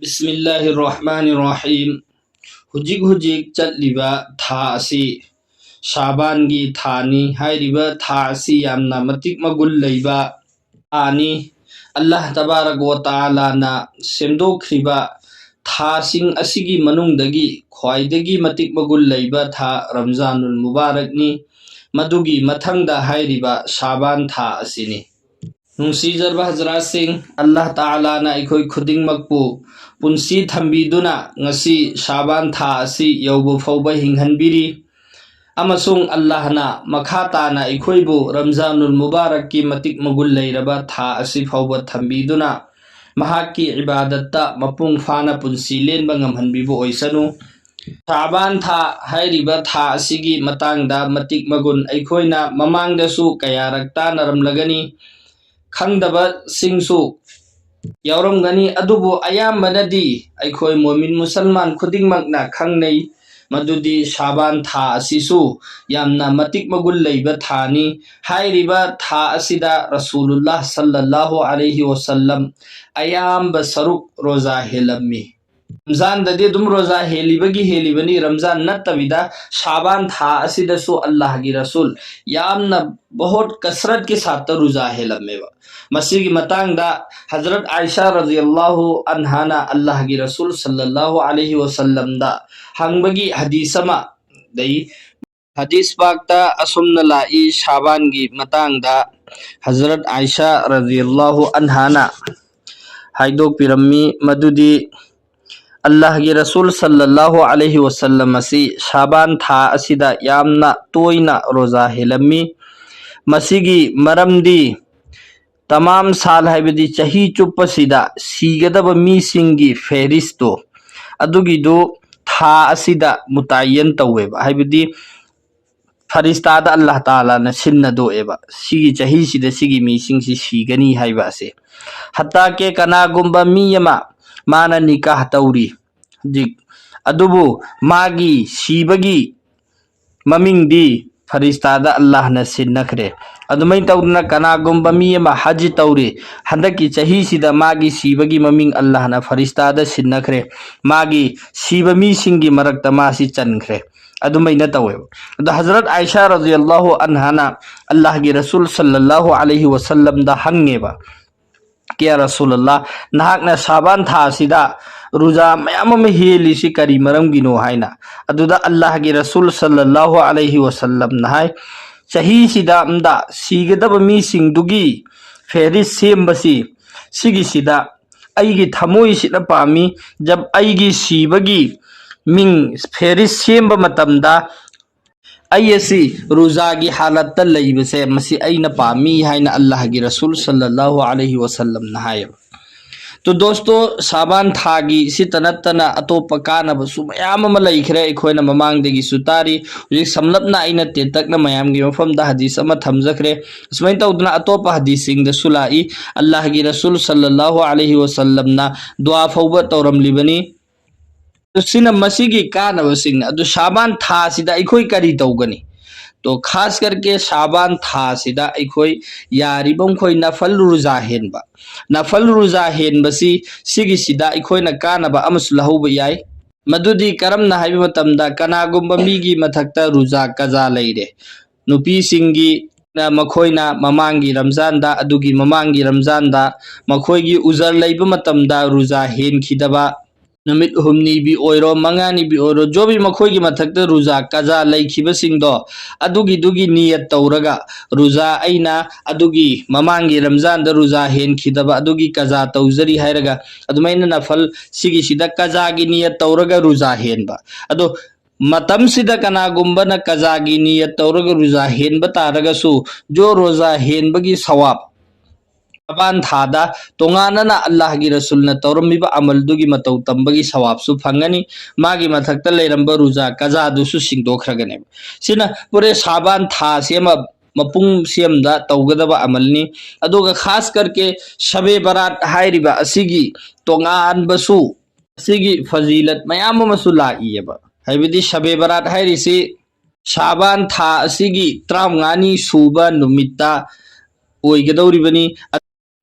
बिस्मिल्लाहिर्रहमानिर्रहीम। हुजिक हुजिक चलिबा था असि शाबान गी थानी हाइरिबा था असि यामना मतिक मगुल लैबा थानी। अल्लाह तबारक व ताला ना सेमदोखरिबा थासिंग असिगी मनुंगदगी ख्वाइदगी मतिक मगुल लैबा था रमजानुल मुबारकनी। मदुगी मथंगदा हाइरिबा शाबान था असिनी। नुंसीजरबा हजरात सिंह, अल्लाह ताला ना अखोई खुदिंगमकपु पुंसी थंबीदुना ngasi शाबान था असि यौबो फौबा हिंगहनबिरी। अमसुंग अल्लाह ना मखा ताना अखोइबु रमजानुल मुबारक की मतिक मगुल लैरबा था असि फौबा थंबीदुना महाकी इबादत्ता मपुंग फाना पुंसी लेनबा ngamhanbibu oisanu। शाबान था हाइरिबा था असिगी मतंगदा मतिक मगुन अखोइना ममांगदसु कयारक तानरमलगनी खंगदबा सिंगसु यावरमगनी। अदुबु अयाम्बनदी अखोइ मोमिन मुसलमान खुदिंगमकना खंगनै मदुदी शाबान था असिसु यामना मतिक मगुल लैबा थानी। हाइरिबा था असिदा रसूलुल्लाह सल्लल्लाहु अलैहि वसल्लम अयाम्ब सरुक रोजा हेलम्मी। रमजान ददे दुम रोजा हेलिबनी रमजान नत्तबिदा शाबान था असिदसु अल्लाह की रसूल यामना बहुत कसरत के साथ रोजा हेलम्मेबा। मसीगी मतंगदा हजरत आयशा रज़ियल्लाहु अन्हाना अल्लाह की रसूल सल्लल्लाहु अलैहि वसल्लम दा हंगबगी हदीसमा दई। हदीस पाकता असुमना लाई शाबान की मतंगदा हजरत आयशा रज़ियल्लाहु अन्हाना हाइदोक पिरम्मी मदुदी अल्लाह की रसूल सल्लल्लाहु अलैहि वसल्लम असी शाबान था असिदा यामना तोइना रोजा हेलम्मी। मसीगी मरमदी तमाम साल हाइबदी चही चुप्पसिदा सीगदब मीसिंगी फेरिस्तो अदुगिदो था असिदा मुतायन तवेबा हाइबदी फरिस्तादा अल्लाह ताला ना सिन्नदोएबा सिगी चही सिदा सिगी मीसिंग सी सीगनी हाइबासे। हत्ता के कनागुंबा मीयमा माना निकाह तौरी जिक अदुबु मागी सीबगी ममिंगदी फरिस्तादा अल्लाह न सिन्नखरे। अदुमै तौरना कनागुंबा मीयमा हज तौरी हंदकी चही सिदा मागी सीबगी ममिंग अल्लाह न फरिस्तादा सिन्नखरे। मागी सीब मीसिंगी मरक्ता मासी चनखरे अदुमै न तवे। अद हजरत आयशा रज़ियल्लाहु अन्हाना अल्लाह की रसूल सल्लल्लाहु अलैहि वसल्लम दा हंगेबा क्या रसूलल्लाह नहाकना शाबान था सिदा रोजा मयाम हेलिसी करी मरमगिनो हाइना। अदुदा अल्लाह की रसूल सल्लल्लाहु अलैहि वसल्लम नहाय चही सिदा अमदा सीगदब मीसिंगदुगी फेरिस सेमबसी सिगी सिदा अईगी थमोई सिदा पामी। जब अईगी सीबगी मिंग फेरिस सेमब मतमदा अयसी रोजा की हालत लैबसे मसी अईना पामी हाइना अल्लाह की रसूल सल्लल्लाहु अलैहि वसल्लम नहाय। तो दोस्तों शाबान थागी सितनतना अतोप कानबसु मयाम अमा लैखरे अखोइना ममांगदगी सुतारी। हुजिक समलपना अइना तेतकना मयामगी मफमदा हदीस अमा थमजखरे। असुमाइन तौदना अतोप हदीससिंगदसु लाई अल्लाह की रसूल सल्लल्लाहु अलैहि वसल्लम ना दुआ फौबा तौरमलिबनी। सिना मसीगी कानबसिंगना अदु शाबान था सिदा अखोइ करी तौगनी तो खास करके शाबान था सिदा अखोइ यारिबंखोइ नफल रोजा हेनबा। नफल रोजा हेनबसी सिगी सिदा अखोइना कानबा अमसु लहौबा याय। मदुदी करमना हाइबा मतमदा कनागुंबा मीगी मथक्ता रोजा कजा लैरे। नुपीसिंगी मखोइना ममांगी रमजानदा अदुगी ममांगी रमजानदा मखोइगी उजर लैबा मतमदा रोजा हेनखिदबा नुमित हुमनी भी ओइरो मंगानी भी ओइरो जो भी मखोइगी मथक्ता रोजा कजा लैखिबसिंगदो अदुगी नियत तौरगा रोजा अइना अदुगी ममांगी रमजान द रोजा हेनखिदबा अदुगी कजा तौजरी हायरगा अदुमैना नफल सिगी सिदा कजा की नियत तौरगा रोजा हेनबा। अदो मतम सिदा कनागुंबना कजा की नियत तौरगा रोजा हेनबा तारगसु जो रोजा हेनबगी सवाब शाबान थादा तोंगाना अल्लाह की रसूल न तौरमिबा अमलदुगी मतौ तंबगी सवाबसु फंगनी। मागी मथक्ता लैरंबा रोजा कजादुसु सिंगदोखरगने। सिना पुरे शाबान था सेमा मपुंग सेमदा तौगदबा अमलनी। अदुगा खास करके शबे बरात हाइरिबा असिगी तोंगानबसु असिगी फजीलत मयाम अमसु लाइयबा। हाइबदी शबे बरात हाइरिसी शाबान था असिगी 35 सूबा नुमित्ता ओइगदौरिबनी।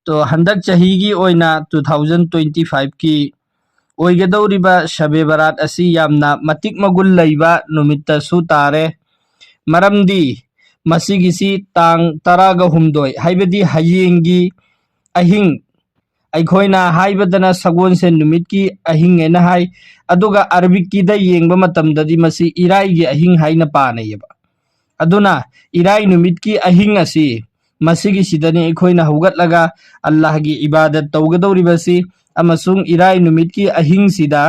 तो हंदक चहीगी ओइना 2025 की ओइगदौरिबा शबे बारात असी यामना मतिक मगुल लैबा नुमित्तसु तारे मरमदी मसिगिसी तांग तरागा हुमदोय हाइबदी हयेंगी अहिंग अखोइना हाइबदना सगोनसे नुमित की अहिंग एना हाइ अदुगा अरबिक की दा येंगबा मतमददी मसी इराई अहिंग हाइना पानैयबा अदुना इराई नुमित की अहिंग असी मसिगी सिदनी अखोइना हौगतलगा अल्लाह की इबादत तौगदौरिबसी अमसुंग इराई नुमित की अहिंग सिदा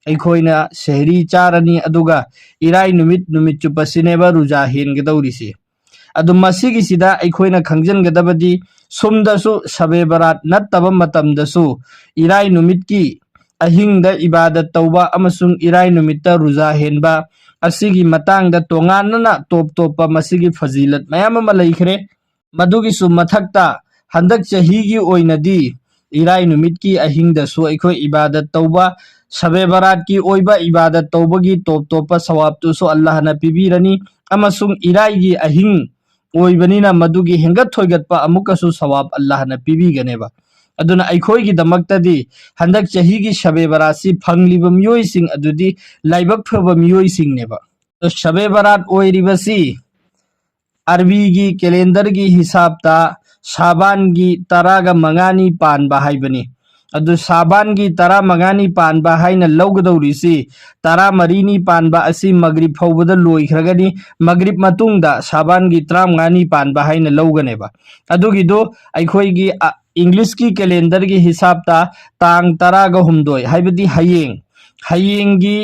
अखोइना शहरी चारनी अदुगा इराई नुमित नुमित चुपसिनेबा रुजा हेनगदौरिसी अदुम मसिगी सिदा अखोइना खंजनगदबदी सुमदसु शबे बारात नत्तबा मतमदसु इराई नुमित की अहिंग दा इबादत तौबा अमसुंग इराई नुमित रुजा हेनबा असिगी मतांग तोंगानना टोप टोप मसिगी फजीलत मयाम अमा लैखरे मधुगिसु मथक्ता हंदक चहीगी ओइनदी इराई नुमित की अहिंग दसु अखोइ इबादत तौबा शबे बारात की ओइबा इबादत तौबगी टोप टोप सवाब तुसु अल्लाह न पिबीरनी अमसुंग इराई की अहिंग ओइबनिना मधुगी हेंगत थोइगतपा अमुकसु सवाब अल्लाह न पिबीगनेबा अदुना अखोइगी दमक्तदी हंदक चहीगी शबे बारात फंगलिब मियोइसिंग अदुदी लाइबक फब मियोइसिंगनेबा तो शबे बारात ओइरिबसी अरबी की कैलेंडर की हिसाब ता शाबान की तरागा मंगानी पानबा हाइबनी अदु शाबान की तरा मंगानी पानबा हाइना लौगदौरिसी तरा मरीनी पानबा असी मगरिब फौबदा लोइखरगनी मगरिब मतुंगदा शाबान की तरा मंगानी पानबा हाइना लौगनेबा अदुगिदो अखोइगी इंग्लिश की कैलेंडर की हिसाब ता तांग तरागा हुमदोय हाइबदी हयेंग हयेंगी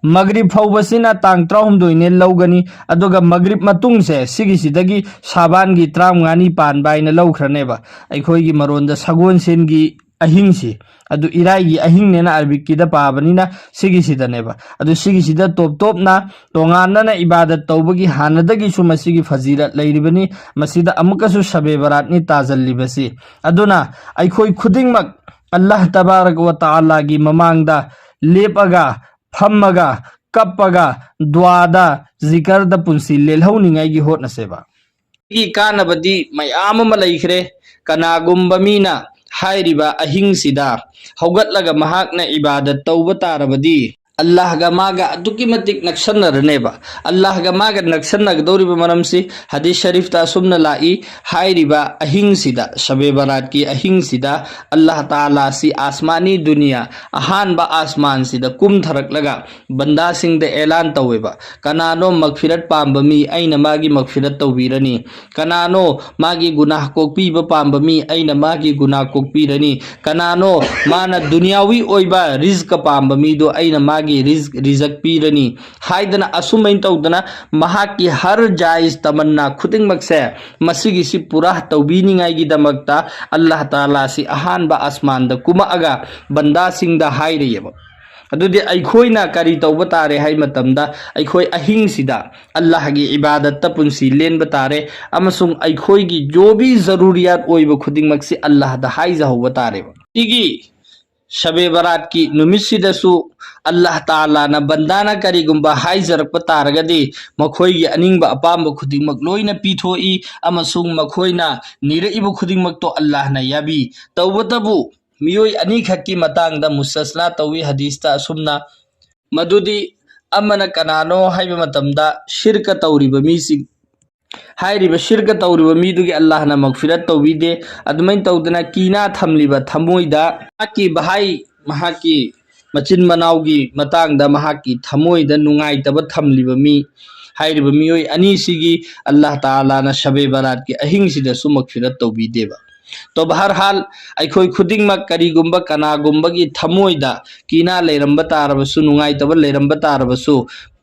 मगरिब फौबसिना तांग 13 ने लौगनी अदुगा मगरिब मतुंगसे सिगिसिदगी शाबान की 35 पानबाइना लौखरनेबा अखोइगी मरोंदा सगोनसेनगी अहिंगसी अदु इराई की अहिंग नेना अरबिक की दा पाबनिना सिगिसिदनेबा अदु सिगिसिदा टोप टोपना तोंगानना इबादत तौबगी हानदगी सु मसिगी फजीलत लैरिबनी मसिदा अमुकसु शबे बारात नि ताजल्लिबसी अदुना अखोइ खुदिंगमक अल्लाह तबारक व तआला की ममांगदा लेपगा फम्मगा कप्पगा द्वादा जिकरदा पुंसी लेलहौनिंगाई की होटनसेबा की कानबदी मयाम अमा लैखरे कनागुम्बा मीना हाइरिबा अहिंगसिदा हौगतलगा महाकना इबादत तौबा तारबदी अल्लाह गा मागा अदुकी मतिक नक्सनरनेबा अल्लाह गा मागा नक्सनगदौरिबा मरमसी हदीस शरीफ ता सुमना लाई हाइरिबा अहिंगसिदा शबे बारात की अहिंगसिदा अल्लाह ताला सी आसमानी दुनिया अहानबा आसमान सिदा कुमथरकलगा बंदा सिंगदा ऐलान तौवेबा कनानो मगफिरत पाम्बा मी अइना मागी मगफिरत तौबीरनी कनानो मागी गुनाह कोकपीबा पाम्बा मी अइना मागी गुनाह कोकपीरनी कनानो माना दुनियावी ओइबा रिज्क पाम्बा मीदो अइना मागी रिजक पीरनी हाइदना असुमैन तौदना महाकी हर जायज तमन्ना खुदिंगमक्से मसिगी सि पूरा तौबीनिंगाई की दमकता अल्लाह ताला सि अहानबा आसमान दा कुमाअगा बंदा सिंगदा हाइरेयबा अदुदि अखोइना करी तौबा तारे हाइ मतमदा अखोइ अहिंगसिदा अल्लाह की इबादत ता पुंसी लेनबा तारे अमसुंग अखोइगी जो भी जरूरियात ओइबा खुदिंगमक्से अल्लाह दा हाइजहौबा तारेबा तिगी शबे बारात की नुमिसिदसु अल्लाह ताला ना बंदाना करीगुंबा हाइजरक तारगदी मखोइगी अनिंगबा अपाम्बा खुदिंगमक लोइना पीथोई अमसुंग मखोइना निरइबा खुदिंगमक तो अल्लाह ना याबी तौबतबु मियोई अनी खक्की मतांगदा मुससना तौवी हदीसता असुमना मदुदी अमना कनानो हाइबा मतमदा शिरक तौरिबा मीसिंग हाइरिबा शिरक तौरिबा मीदुगी अल्लाह ना मगफिरत तौबीदे अदुमैन तौदना कीना थमलिबा थमोइदा माकी बहाई महाकी मचिन मनाउगी मतांगदा महाकी थमोइदा नुंगाइतबा थमलिबा मी हाइरिबा मियोई अनीसिगी अल्लाह ताला ना शबे बारात की अहिंगसिदा सु मगफिरत तौबीदेबा तो बहरहाल अखोई खुदिंगमक करीगुंबा कनागुंबगी थमोइदा कीना लेरंबा तारबसु नुंगाइतबा लेरंबा तारबसु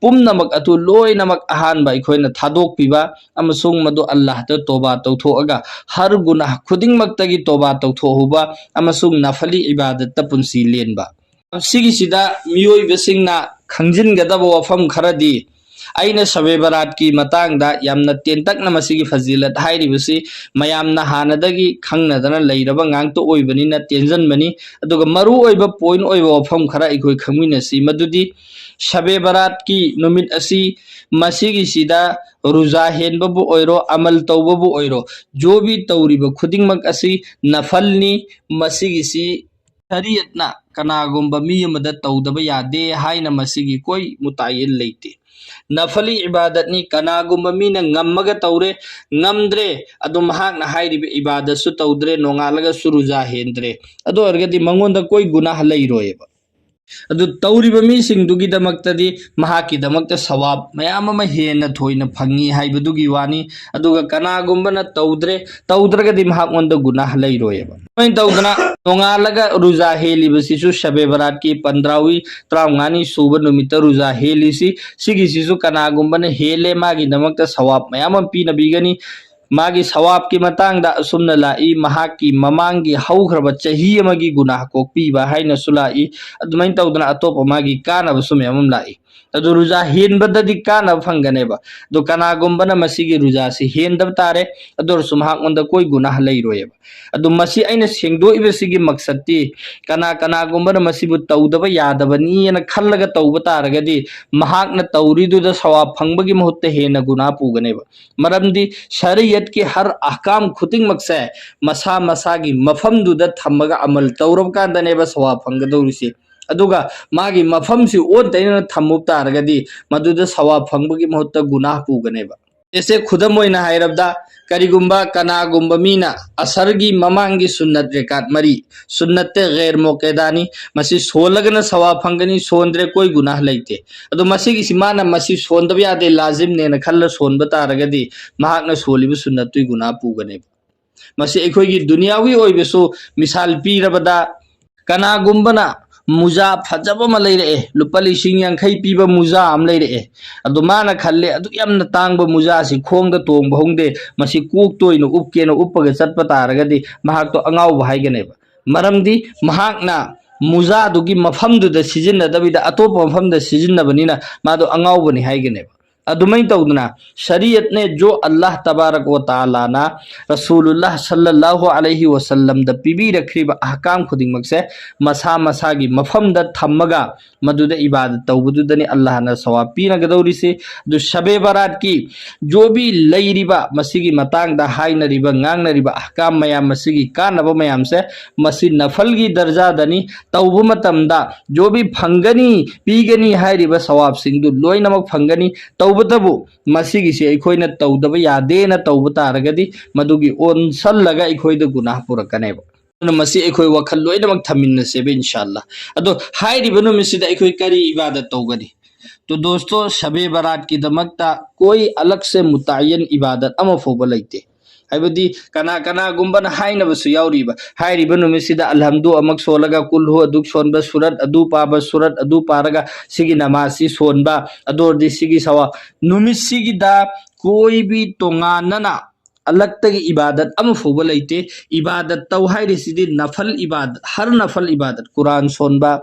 पुमनमक अतु लोइनमक अहानबा अखोइना थादोकपिबा अमसुंग मदु अल्लाह ता तौबा तौथोअगा हर गुनाह खुदिंगमक्तगी तौबा तौथोहुबा अमसुंग नफली इबादत ता पुंसी लेनबा सिगिसिदा मियोइबसिंगना खंजिनगदबा वफम खरदी अइना शबे बारात की मतांगदा यामना तेंतकना मसिगी फजीलत हाइरिबसी मयामना हानदगी खंगनदना लैरबा ngang ओइबनिना तेंजनबनी अदुगा मरु ओइबा पॉइंट ओइबा वफम खरा इखोइ खंगमिनसी मदुदी शबे बारात की नुमित असी मसिगी सिदा रुजा हेनबबु ओइरो अमल तौबबु ओइरो जो भी तौरिबा खुदिंगमक असी नफलनी मसिगी सी शरीयतना कनागुम्बा मी अमदा तौदबा यादे हाइना मसिगी कोई मुतायन लेते नफली इबादत नि कनागुम्बा मीना ngамमगा तौरे ngамद्रे अदु महाकना हाइरिबे इबादत सु तौद्रे नोंगालगा सुरुजा हेंद्रे अदु अर्गदि मंगोंदा कोई गुनाह लैरोयेबा अदु तौरिबा मीसिंगदुगिदमक्तदि महाकिदमक्त सवाब मयाम अमा हेन्ना थोइना फंगी हाइबदुगी वानी अदुगा कनागुम्बना तौद्रगदि महाकोंदा गुनाह लैरोयेबा मोइन तौदना नोंगालगा रुजा हेलिबसिसु शबे बरात की 15वीं 35नी सुब नुमित रुजा हेलिसी सिगिसिसु कनागुम्बना हेले मागिदमक्त सवाब मयाम पीनबीगनी मागी सवाब की मतंगदा असुमना लाई महाकी ममांगी हौख्रबा चही अमगी गुनाह कोक्पीबा हाइना सुलाई अदुमाइन तौदना अतोप मागी कानब सुमयमम लाई अदु रुजा हेनबददि कानब फंगनेबा दो कनागुम्बना मसिगी रुजा से हेनदब तारे अदुर सुमहाकमंदा कोई गुनाह लैरोयेबा अदु मसी अइना सेंगदोइबसिगी मकसदति कनागुम्बना मसिबु तौदबा यादबनी एना खल्लगा तौबा तारगदि महाकना तौरिदुदा सवाब फंगबगी महत्ते हेना गुनाह पुगनेबा मरमदि शरीयत की हर अहकाम खुतिंग मकसे मसा मसा की मफम दुदा थम्मगा अमल तौरब कांदनेबा सवाब फंगदौरिसे अदुगा मागी मफम से ओन तैना थम्मुब तारगदि मदुदा सवाब फंगबगी महत्ता गुनाह पुगनेबा जैसे खुदम ओइना हाइरबदा करिगुम्बा कनागुम्बा मीना असरगी ममांगी सुन्नत रेकात मरी सुन्नते गैर मोकेदानी मसी सोलगना सवाब फंगनी सोंद्रे कोई गुनाह लैते अदु मसीगी सिमाना मसी सोंदब यादे लाजिम ने खल्ल सोनब तारगदि महाकना सोलिब सुन्नतुई गुनाह पुगनेबा मसी एखोइगी दुनियावी ओइबसु मिसाल पीरबदा कनागुम्बना मुजा फजब मा लेरे लुपा 50,000 पीबा मुजा आम लेरे अदु माना खल्ले अदु यामना तांगबा मुजा सि खोंगदा तोंग होंगदे मसी कोक तोइनो उपकेनो उपगा चटपा तारगदि महाक तो अंगाव हाइगनेबा मरमदि महाकना मुजा दुगी मफमदुदा सिजिन्नदबिदा अतोप मफमदा सिजिन्नबनिना मादो अंगावबनि हाइगनेबा अदुमई तौदना शरीयत ने जो अल्लाह तबारक व ताला ना रसूलुल्लाह सल्लल्लाहु अलैहि वसल्लम द पीबी रखरीब अहकाम खुदिंगमक से मसा मसा की मफम द थम्मगा मदुद इबादत तौबदुदनी अल्लाह ना सवाब पीनगदौरी से दु शबे बरात की जो भी लैरिबा मसीगी मतांग द हाइनरिबा ngangnariba अहकाम मयाम मसीगी कानबा मयाम से मसी नफल की दर्जा दनी तौबु मतमदा जो भी फंगनी पीगनी हाइरिबा सवाब सिंगदु लोइनमक फंगनी तौबतबु मसीगी से अखोइना तौदबा यादेना तौबा तारगदि मदुगी ओनसल्लगा अखोइदा गुनाह पुरकनेबा मसी अखोइ वखल लोइनमक थमिन्नसेबे इंशाअल्लाह अदो हाइरिबा नुमिसिदा अखोइ करी इबादत तौगनी तो दोस्तों शबे बरात की दमकता कोई अलग से मुतायन इबादत अमा फोबा लैते हाइबदी कना गुम्बना हाइनबसु याउरिबा हाइरिबा नुमिसिदा अलहम्दु अमक सोलगा कुल्हु अदुक सोनबा सुरत अदु पाबा सुरत अदु पारगा सिगी नमासी सोनबा अदोरदि सिगी सवा नुमिसिगिदा कोई भी तोंगानना अलग तक इबादत अम फुबा लैते इबादत तौ हाइरिसिदि नफल इबादत हर नफल इबादत कुरान सोनबा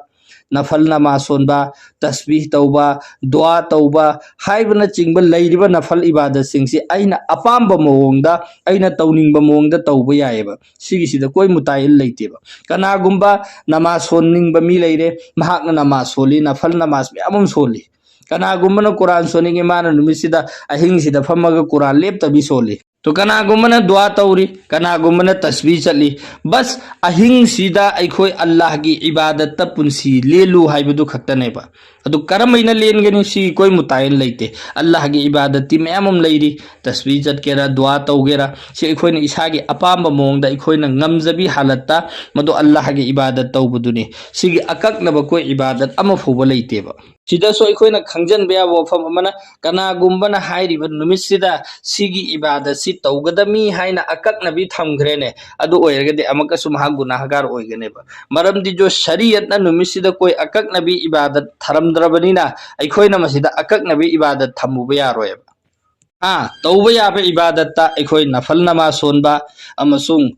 नफल नमाज सोनबा तस्बीह तौबा दुआ तौबा हाइबना चिंगबा लैरिबा नफल इबादत सिंगसी अइना अपाम्बा मोंगदा अइना तौनिंगबा मोंगदा तौबा यायबा सिगिसिदा कोई मुतायन लैतेबा कनागुम्बा नमाज सोनिंगबा मी लैरे महाकना नमाज सोली नफल नमाज म्याम सोली कनागुम्बना कुरान सोनिंगे माना नुमिसिदा अहिंगसिदा फमगा कुरान लेपतबी सोली तो कनागुम्बना दुआ तौरी कनागुम्बना तस्बीह चली बस अहिंगसिदा अखोय अल्लाह की इबादत पुंसी लेलु हाइबदु खक्तनेबा अदु करमैना लेनगनी सी कोई मुतायन लैते अल्लाह की इबादती मैमम लैरी तस्बीह चटकेरा दुआ तौगेरा से अखोयना इसागी अपाम्बा मोंगदा अखोयना ngамजबी हालतता मदु अल्लाह की इबादत तौबदुनी सिगी अककनबा कोई इबादत अमा फुबा लैतेबा सिदासो अखोयना खंजनबा याबा वफम अमना कनागुम्बना हाइरिबा नुमिसिदा सिगी इबादत सि तौगदमी हाइना अककनबी थमग्रेने अदु ओयरगदि अमकसु महा गुनाहगार ओयगनेबा मरमदि जो शरीयतना नुमिसिदा कोई अककनबी इबादत थरमद्रबनिना अखोयना मसिदा अककनबी इबादत थमुबा यारोयबा तौबा याबा इबादतता अखोय नफल नमाज सोनबा अमसुंग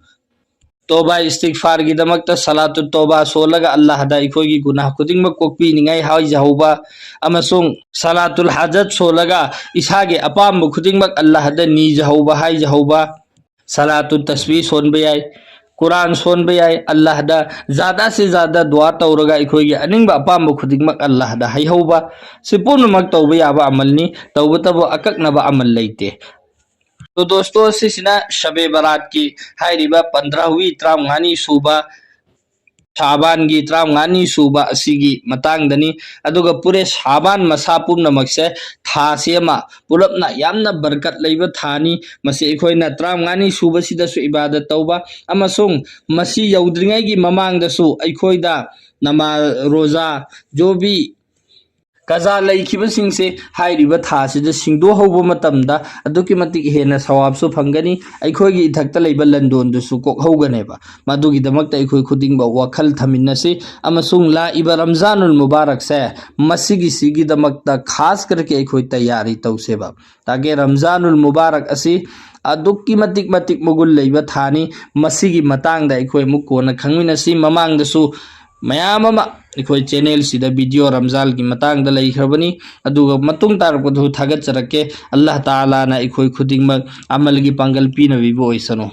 तोबा इस्तिगफार की दमकता सलातु तोबा सोलगा अल्लाह दा अखोयगी गुनाह खुदिंग में कोक्पी निंगाई हाई जहौबा अमसुंग सलातुल हाजत सोलगा इसागे अपाम खुदिंग में अल्लाह दा नी जहौबा हाई जहौबा सलातु तस्बीह सोनबे याय कुरान सोनबे याय अल्लाह दा ज्यादा से ज्यादा दुआ तौरगा अखोयगी अनिंग अपाम खुदिंग में अल्लाह दा हाई हौबा सिपुन मक तौबा याबा अमलनी तौबा तबो अककनबा अमल लैते तो दोस्तों सिना शबे बरात की हाइरिबा 15वीं 35नी सूबा शाबान की 35 सूबा असिगी मतंगदनी अदुगा पूरे शाबान मसा पुनमक्से था सेमा पुलपना यामना बरकत लेबा थानी मसे अखोइना 35 सूबसिदसु इबादत तौबा अमसुंग मसी यौद्रिंगैगी ममांगदसु अखोइदा नमा रोजा जो भी कजा लेखिबसिंगसे हाइरिबा थासिदा सिंगदो हौबा मतमदा अदुकी मतिक हेना सवाबसु फंगनी अखोइगी इथक्ता लेबा लंदोनदुसु कोक हौगनेबा मदुगी दमकता अखोइ खुदिंगबा वखल थमिनसी अमसुंग लाइबा रमजानुल मुबारक से मसिगी सिगी दमकता खास करके अखोइ तैयारी तौसेबा ताकि रमजानुल मुबारक असी अदुक्की मतिक मतिक मुगुल लेबा थानी मसिगी मतांगदा अखोइ मुकोना खंगमिनसी ममांगदसु मयाम अमा अखोइ चैनल सिदा वीडियो रमजान की मतंगदा लेखरबनी अदुगा मतुंग तारपदु थागतचरके अल्लाह ताला ना अखोइ खुदिंगमक अमल की पांगल पीनबिबो ओइसनो।